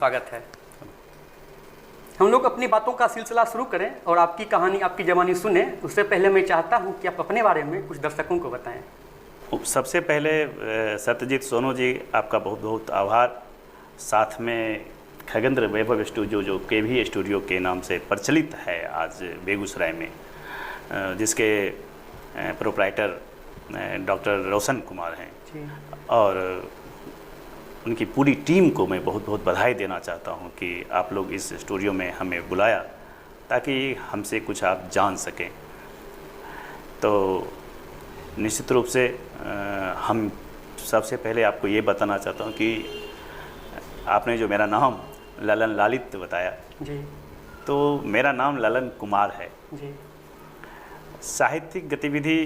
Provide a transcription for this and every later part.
स्वागत है। हम लोग अपनी बातों का सिलसिला शुरू करें और आपकी कहानी, आपकी जवानी सुने। उससे पहले मैं चाहता हूं कि आप अपने बारे में कुछ दर्शकों को बताएं। सबसे पहले सत्यजीत सोनू जी, आपका बहुत बहुत आभार। साथ में खगेंद्र वैभव स्टूडियो, जो केवी स्टूडियो के नाम से प्रचलित है आज बेगूसराय में, जिसके प्रोप्राइटर डॉक्टर रोशन कुमार हैं, और उनकी पूरी टीम को मैं बहुत बहुत बधाई देना चाहता हूं कि आप लोग इस स्टूडियो में हमें बुलाया ताकि हमसे कुछ आप जान सकें। तो निश्चित रूप से हम सबसे पहले आपको ये बताना चाहता हूं कि आपने जो मेरा नाम ललन लालित बताया जी, तो मेरा नाम ललन कुमार है जी। साहित्यिक गतिविधि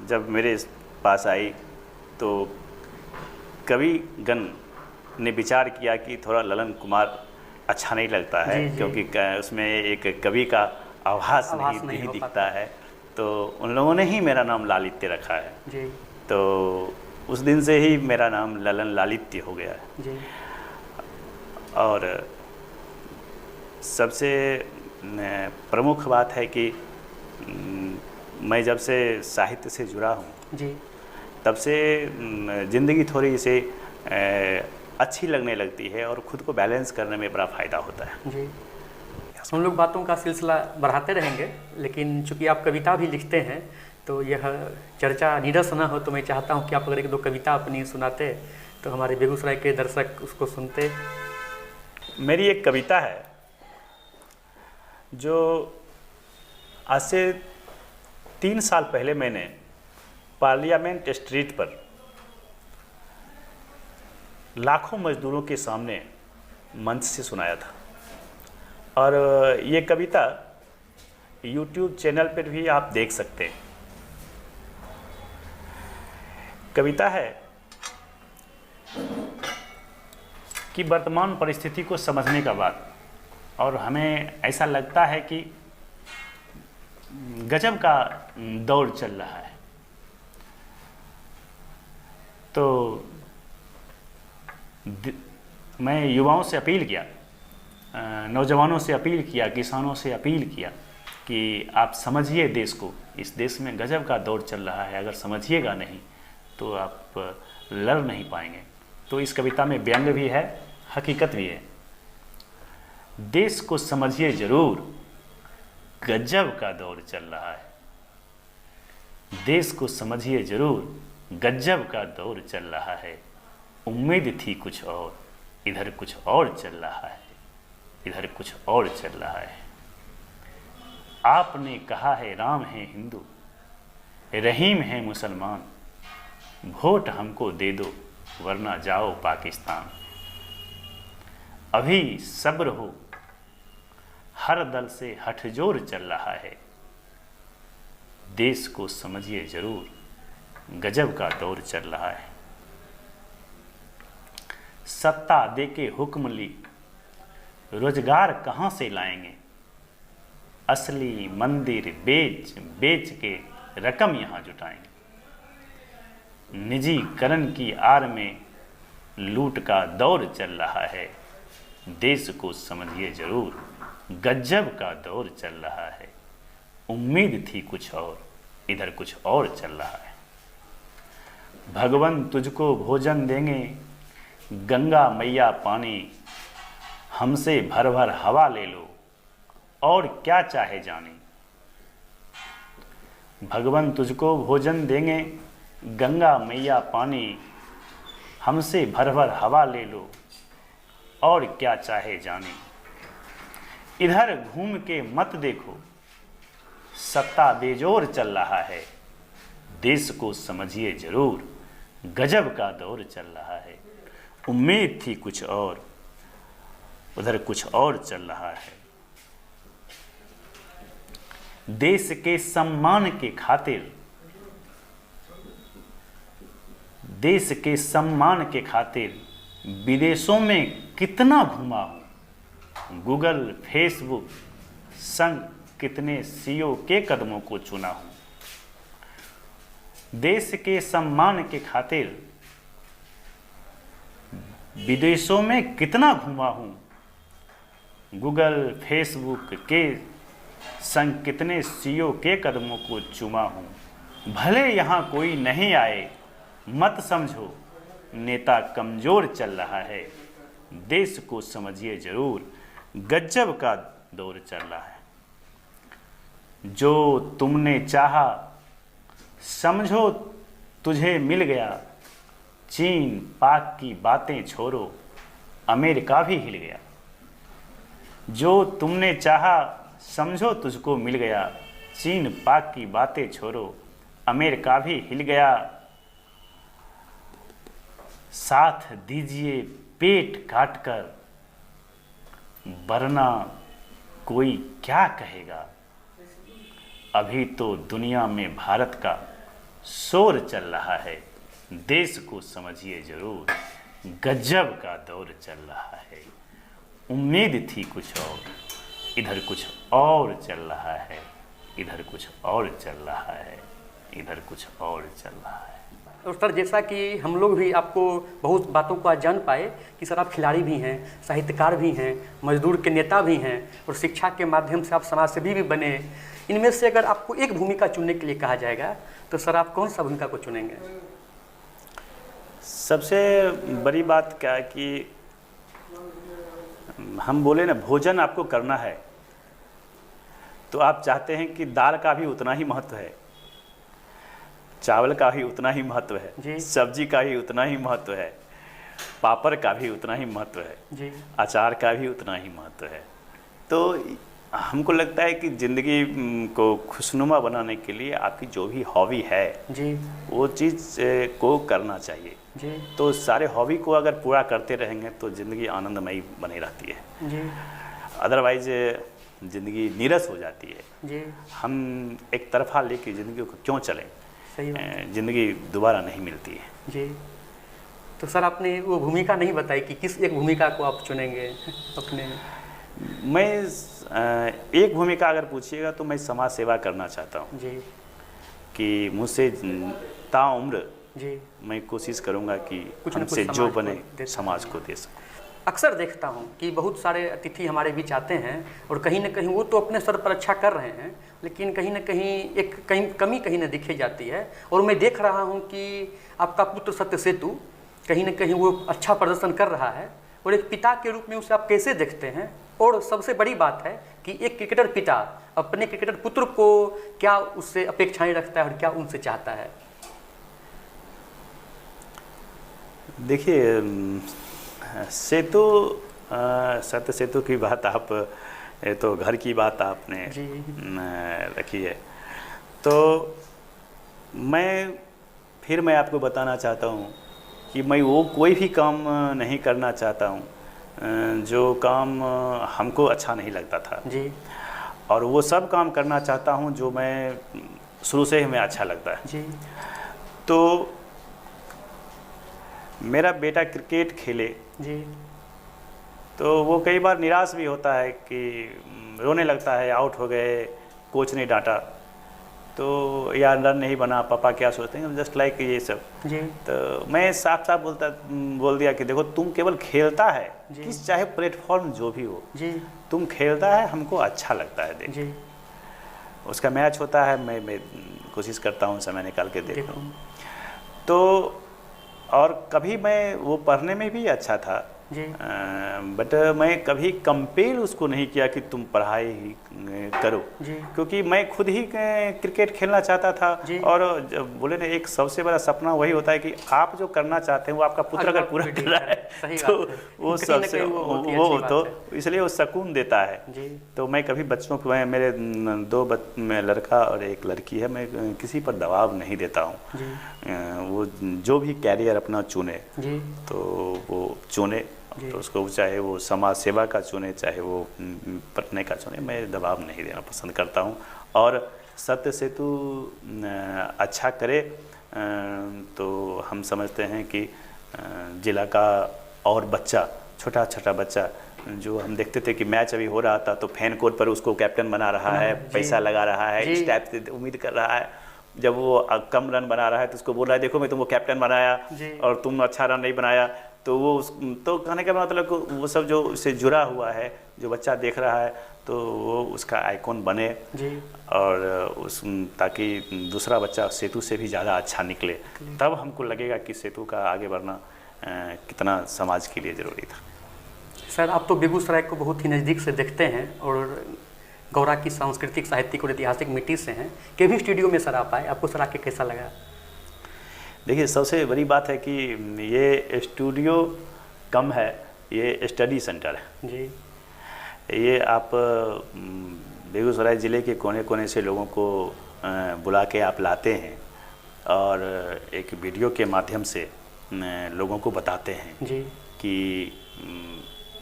जब मेरे पास आई तो कवि गण ने विचार किया कि थोड़ा ललन कुमार अच्छा नहीं लगता है, जी। क्योंकि उसमें एक कवि का आभास नहीं दिखता है, तो उन लोगों ने ही मेरा नाम लालित्य रखा है जी। तो उस दिन से ही मेरा नाम ललन लालित्य हो गया है जी। और सबसे प्रमुख बात है कि मैं जब से साहित्य से जुड़ा हूँ जी, तब से ज़िंदगी थोड़ी सी अच्छी लगने लगती है और ख़ुद को बैलेंस करने में बड़ा फ़ायदा होता है। जी। हम लोग बातों का सिलसिला बढ़ाते रहेंगे, लेकिन चूंकि आप कविता भी लिखते हैं तो यह चर्चा नीरस न हो, तो मैं चाहता हूं कि आप अगर एक दो कविता अपनी सुनाते तो हमारे बेगूसराय के दर्शक उसको सुनते। मेरी एक कविता है जो आज से 3 साल पहले मैंने पार्लियामेंट स्ट्रीट पर लाखों मजदूरों के सामने मंच से सुनाया था, और ये कविता YouTube चैनल पर भी आप देख सकते हैं। कविता है कि वर्तमान परिस्थिति को समझने का बाद, और हमें ऐसा लगता है कि गजब का दौर चल रहा है, तो मैं युवाओं से अपील किया, नौजवानों से अपील किया, किसानों से अपील किया कि आप समझिए देश को। इस देश में गजब का दौर चल रहा है, अगर समझिएगा नहीं तो आप लड़ नहीं पाएंगे। तो इस कविता में व्यंग भी है, हकीकत भी है। देश को समझिए जरूर, गजब का दौर चल रहा है। देश को समझिए जरूर, गजब का दौर चल रहा है। उम्मीद थी कुछ और, इधर कुछ और चल रहा है, इधर कुछ और चल रहा है। आपने कहा है राम है हिंदू, रहीम है मुसलमान, वोट हमको दे दो वरना जाओ पाकिस्तान। अभी सब्र हो, हर दल से हठजोर चल रहा है। देश को समझिए जरूर, गजब का दौर चल रहा है। सत्ता देके हुक्म ली, रोजगार कहाँ से लाएंगे। असली मंदिर बेच बेच के रकम यहाँ जुटाएंगे। निजीकरण की आड़ में लूट का दौर चल रहा है। देश को समझिए जरूर, गजब का दौर चल रहा है। उम्मीद थी कुछ और, इधर कुछ और चल रहा है। भगवान तुझको भोजन देंगे, गंगा मैया पानी, हमसे भर भर हवा ले लो और क्या चाहे जाने। भगवान तुझको भोजन देंगे, गंगा मैया पानी, हमसे भर भर हवा ले लो और क्या चाहे जाने। इधर घूम के मत देखो, सत्ता बेजोर चल रहा है। देश को समझिए जरूर, गजब का दौर चल रहा है। उम्मीद थी कुछ और, उधर कुछ और चल रहा है। देश के सम्मान के खातिर, देश के सम्मान के खातिर विदेशों में कितना घुमा हूं। गूगल फेसबुक संग कितने सीईओ के कदमों को चुना हूं। देश के सम्मान के खातिर विदेशों में कितना घूमा हूँ, गूगल फेसबुक के संग कितने सीईओ के कदमों को चूमा हूँ। भले यहाँ कोई नहीं आए मत समझो, नेता कमज़ोर चल रहा है, देश को समझिए ज़रूर, गजब का दौर चल रहा है। जो तुमने चाहा समझो तुझे मिल गया, चीन पाक की बातें छोड़ो, अमेरिका भी हिल गया। जो तुमने चाहा समझो तुझको मिल गया, चीन पाक की बातें छोड़ो, अमेरिका भी हिल गया। साथ दीजिए पेट काट कर, वरना कोई क्या कहेगा। अभी तो दुनिया में भारत का शोर चल रहा है, देश को समझिए ज़रूर, गजब का दौर चल रहा है। उम्मीद थी कुछ और, इधर कुछ और चल रहा है, इधर कुछ और चल रहा है, इधर कुछ और चल रहा है। और सर, जैसा कि हम लोग भी आपको बहुत बातों को आज जान पाए कि सर आप खिलाड़ी भी हैं, साहित्यकार भी हैं, मजदूर के नेता भी हैं और शिक्षा के माध्यम से आप समाजसेवी भी बने। इनमें से अगर आपको एक भूमिका चुनने के लिए कहा जाएगा तो सर आप कौन सा भूमिका को चुनेंगे? सबसे बड़ी बात क्या है कि हम बोले ना, भोजन आपको करना है तो आप चाहते हैं कि दाल का भी उतना ही महत्व है, चावल का भी उतना ही महत्व है, सब्जी का भी उतना ही महत्व है, पापड़ का भी उतना ही महत्व है जी, अचार का भी उतना ही महत्व है। तो हमको लगता है कि ज़िंदगी को खुशनुमा बनाने के लिए आपकी जो भी हॉबी है जी, वो चीज़ को करना चाहिए जी। तो सारे हॉबी को अगर पूरा करते रहेंगे तो ज़िंदगी आनंदमयी बनी रहती है जी। अदरवाइज ज़िंदगी नीरस हो जाती है जी। हम एक तरफा लेके ज़िंदगी को क्यों चलें, ज़िंदगी दोबारा नहीं मिलती है जी। तो सर आपने वो भूमिका नहीं बताई कि किस एक भूमिका को आप चुनेंगे अपने? मैं एक भूमिका अगर पूछिएगा तो मैं समाज सेवा करना चाहता हूँ जी, कि मुझसे ताउम्र जी मैं कोशिश करूँगा कि हमसे जो बने समाज को दे सकूँ। अक्सर देखता हूँ कि बहुत सारे अतिथि हमारे बीच आते हैं और कहीं ना कहीं वो तो अपने स्तर पर अच्छा कर रहे हैं, लेकिन कहीं ना कहीं एक कमी कहीं ना दिखी जाती है। और मैं देख रहा हूँ कि आपका पुत्र सत्य सेतु कहीं ना कहीं वो अच्छा प्रदर्शन कर रहा है, और एक पिता के रूप में उसे आप कैसे देखते हैं? और सबसे बड़ी बात है कि एक क्रिकेटर पिता अपने क्रिकेटर पुत्र को क्या उससे अपेक्षाएं रखता है और क्या उनसे चाहता है? देखिए, सेतु सत्य सेतु की बात आप, ये तो घर की बात आपने रखी है, तो मैं आपको बताना चाहता हूँ कि मैं वो कोई भी काम नहीं करना चाहता हूँ जो काम हमको अच्छा नहीं लगता था जी, और वो सब काम करना चाहता हूँ जो मैं शुरू से हमें अच्छा लगता है जी। तो मेरा बेटा क्रिकेट खेले जी, तो वो कई बार निराश भी होता है कि रोने लगता है, आउट हो गए, कोच ने डांटा, तो यार रन नहीं बना, पापा क्या सोचते हैं, जस्ट लाइक ये सब जी। तो मैं साफ साफ बोल दिया कि देखो तुम केवल खेलता है, किस चाहे प्लेटफॉर्म जो भी हो जी, तुम खेलता है, हमको अच्छा लगता है देख जी। उसका मैच होता है, मैं कोशिश करता हूँ समय निकाल के देखूँ। तो और कभी मैं वो पढ़ने में भी अच्छा था जी, बट मैं कभी कंपेल उसको नहीं किया कि तुम पढ़ाई ही करो जी, क्योंकि मैं खुद ही क्रिकेट खेलना चाहता था। और बोले ना, एक सबसे बड़ा सपना वही होता है कि आप जो करना चाहते हैं वो आपका पुत्र अगर पूरा कर रहा है तो वो सबसे वो तो इसलिए वो सुकून देता है जी। तो मैं कभी बच्चों को, मेरे 2 लड़का और 1 लड़की है, मैं किसी पर दबाव नहीं देता हूँ। वो जो भी कैरियर अपना चुने तो वो चुने, तो उसको चाहे वो समाज सेवा का चुने, चाहे वो पढ़ने का चुने, मैं दबाव नहीं देना पसंद करता हूँ। और सत्य सेतु अच्छा करे तो हम समझते हैं कि जिला का और बच्चा, छोटा छोटा बच्चा जो हम देखते थे कि मैच अभी हो रहा था तो फैन कोड पर उसको कैप्टन बना रहा है, पैसा लगा रहा है, इस टाइप से उम्मीद कर रहा है। जब वो कम रन बना रहा है तो उसको बोल रहा है देखो मैं तुमको कैप्टन बनाया और तुम अच्छा रन नहीं बनाया, तो तो कहने का मतलब कि वो सब जो उससे जुड़ा हुआ है, जो बच्चा देख रहा है तो वो उसका आइकॉन बने जी। और ताकि दूसरा बच्चा सेतु से भी ज़्यादा अच्छा निकले, तब हमको लगेगा कि सेतु का आगे बढ़ना कितना समाज के लिए ज़रूरी था। सर, आप तो बेगूसराय को बहुत ही नज़दीक से देखते हैं और गौरा की सांस्कृतिक, साहित्यिक और ऐतिहासिक मिट्टी से हैं। केवी स्टूडियो में सर आप आए, आपको सर आके कैसा लगा? देखिए, सबसे बड़ी बात है कि ये स्टूडियो कम है, ये स्टडी सेंटर है जी। ये आप बेगूसराय ज़िले के कोने कोने से लोगों को बुला के आप लाते हैं और एक वीडियो के माध्यम से लोगों को बताते हैं जी। कि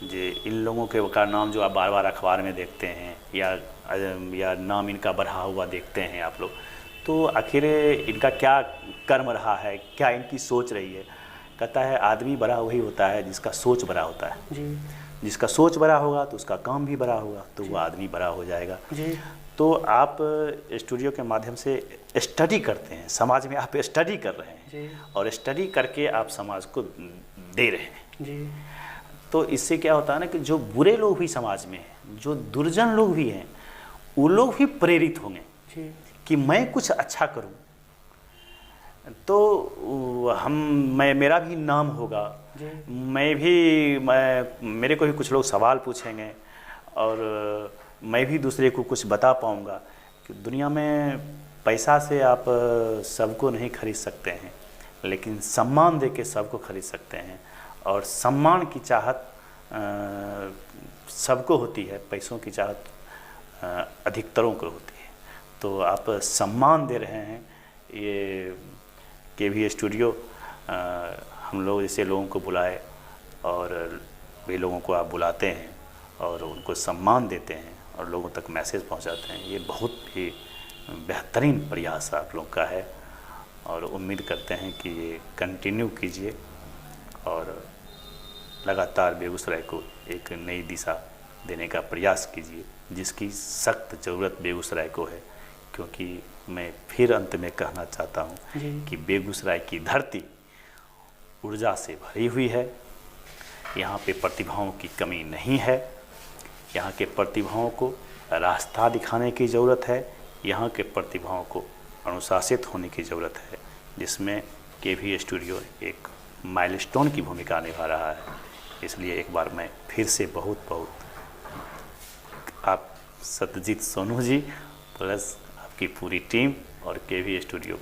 जे इन लोगों के का नाम जो आप बार बार अखबार में देखते हैं या नाम इनका बढ़ा हुआ देखते हैं आप लोग, तो आखिर इनका क्या कर्म रहा है, क्या इनकी सोच रही है। कहता है आदमी बड़ा वही होता है जिसका सोच बड़ा होता है जी। जिसका सोच बड़ा होगा तो उसका काम भी बड़ा होगा, तो वो आदमी बड़ा हो जाएगा जी। तो आप स्टूडियो के माध्यम से स्टडी करते हैं, समाज में आप स्टडी कर रहे हैं जी। और स्टडी करके आप समाज को दे रहे हैं। जी। तो इससे क्या होता है ना कि जो बुरे लोग भी समाज में हैं, जो दुर्जन लोग भी हैं, वो लोग भी प्रेरित होंगे जी। कि मैं कुछ अच्छा करूं, तो मेरा भी नाम होगा, मेरे को भी कुछ लोग सवाल पूछेंगे और मैं भी दूसरे को कुछ बता पाऊंगा कि दुनिया में पैसा से आप सबको नहीं खरीद सकते हैं, लेकिन सम्मान दे के सबको खरीद सकते हैं और सम्मान की चाहत सबको होती है, पैसों की चाहत अधिकतरों को होती है। तो आप सम्मान दे रहे हैं। ये केवी स्टूडियो हम लोग ऐसे लोगों को बुलाए और वे लोगों को आप बुलाते हैं और उनको सम्मान देते हैं और लोगों तक मैसेज पहुंचाते हैं, ये बहुत ही बेहतरीन प्रयास आप लोग का है और उम्मीद करते हैं कि ये कंटिन्यू कीजिए और लगातार बेगूसराय को एक नई दिशा देने का प्रयास कीजिए, जिसकी सख्त ज़रूरत बेगूसराय को है। क्योंकि मैं फिर अंत में कहना चाहता हूँ कि बेगूसराय की धरती ऊर्जा से भरी हुई है, यहाँ पे प्रतिभाओं की कमी नहीं है, यहाँ के प्रतिभाओं को रास्ता दिखाने की ज़रूरत है, यहाँ के प्रतिभाओं को अनुशासित होने की ज़रूरत है, जिसमें केवी स्टूडियो एक माइलस्टोन की भूमिका निभा रहा है। इसलिए एक बार मैं फिर से बहुत बहुत आप सत्यजीत सोनू जी प्लस आपकी पूरी टीम और केवी स्टूडियो